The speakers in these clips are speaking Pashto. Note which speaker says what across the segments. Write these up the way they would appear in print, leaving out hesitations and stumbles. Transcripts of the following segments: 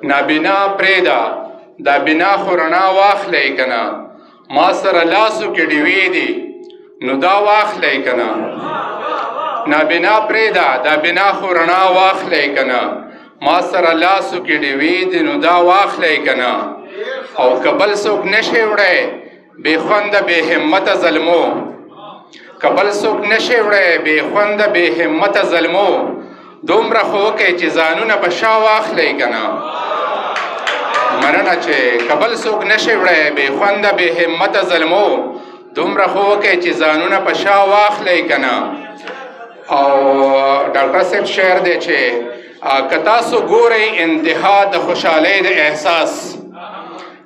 Speaker 1: نابینا پریدا دا بنا خو رڼا واخلی کنه ما سره لاسو کې ډیوې دي نو دا واخلی کنه نابینا پریدا دا بنا خو رڼا واخلی کنه ما سره لاسو کې ډیوې دي نو دا واخلی کنه او کبل څوک نشي وړی بې خونده بې همته ظلمو کبل څوک نشي وړی بې خونده بې همته ظلمو دومره خو وکئ چې ځانونه په شا واخلی کنه مننه چې کبل څوک نشي وړی بې خونده بې همته ظلمو دومره خو وکئ چې ځانونه په شا واخلی کنه او ډاکټر صاحب شعر دی چې که تاسو ګورئ انتها د خوشحالۍ د احساس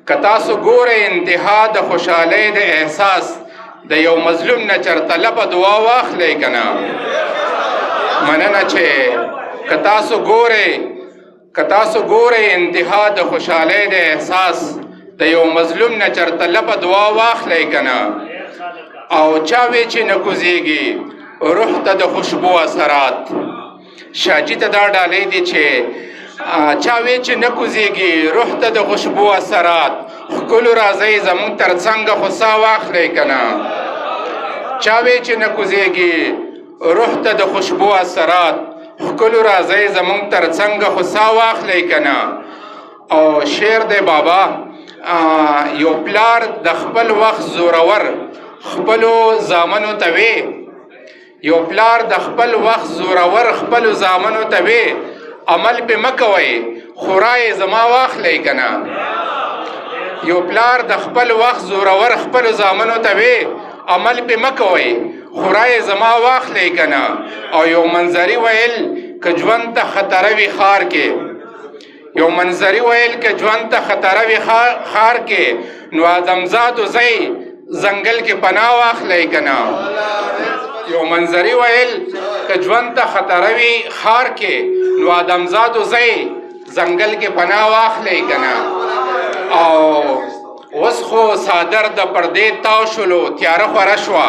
Speaker 1: که تاسو ګورئ انتها د خوشحالۍ د احساس د یو مظلوم نه چرته لپه دعا واخلی کنه مننه چې که تاسو ګورئ انتها د خوشحالۍ د احساس د یو مظلوم نه چرته لپه دعا واخلی کنه او چا وی چې نه کوزیږي روح ته د خوشبو اثرات شاجي ته دا ډالۍ دي چې چا وی چې نه کوزیږي روح ته د خوشبو اثرات ښکلو راځئ زموږ تر څنګه خو سا واخلی کنه چا وی چې نه کوزیږي روح ته د خوشبو اثرات ښکلو راځئ زموږ تر څنګه خو سا واخلی کنه او شعر دی بابا یو پلار د خپل وخت زورور خپلو زامنو ته وی یو پلار د خپل وخت زورور خپلو زامنو ته وی عمل پې مه کوئ خورای زما واخلی کنه یو پلار د خپل وخت زورور خپلو زامنو ته وی عمل پې مه کوئ خورای زما واخلی کنه او یو منظري ویل که ژوند ته خطره وي ښار کې یو منظري ویل که ژوند ته خطره وي ښار کې نو آدمزادو ځئ ځنګل کې پناه واخلی کنه یو منظري ویل که ژوند ته خطره وي ښار کې نو آدمزادو ځئ ځنګل کې پناه واخلی کنه او اوس خو څادر د پردې تاو شولو تیاره خوره شوه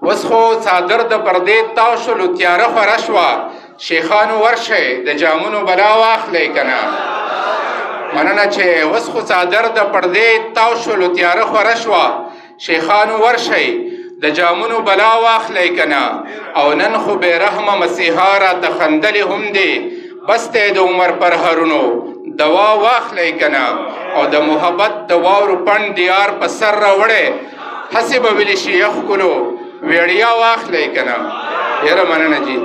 Speaker 1: اوس خو څادر د پردې تاو شولو تیاره خوره شوه شیخانو ورشئ د جامونو بلا واخلی کنه مننه چې اوس خو څادر د پردې تاو شولو تیاره خوره شوه شیخانو ورشئ د جامونو بلا واخلی کنه او نن خو بې رحمه مسیحا راته خندلې هم دی بس دی د عمر پر هرونو دوا واخلی کنه او د محبت د واورو پڼ دیار په سر راوړی هسې به ویلی شي ښکلو ویړیا واخلی کنه یاره مننه جی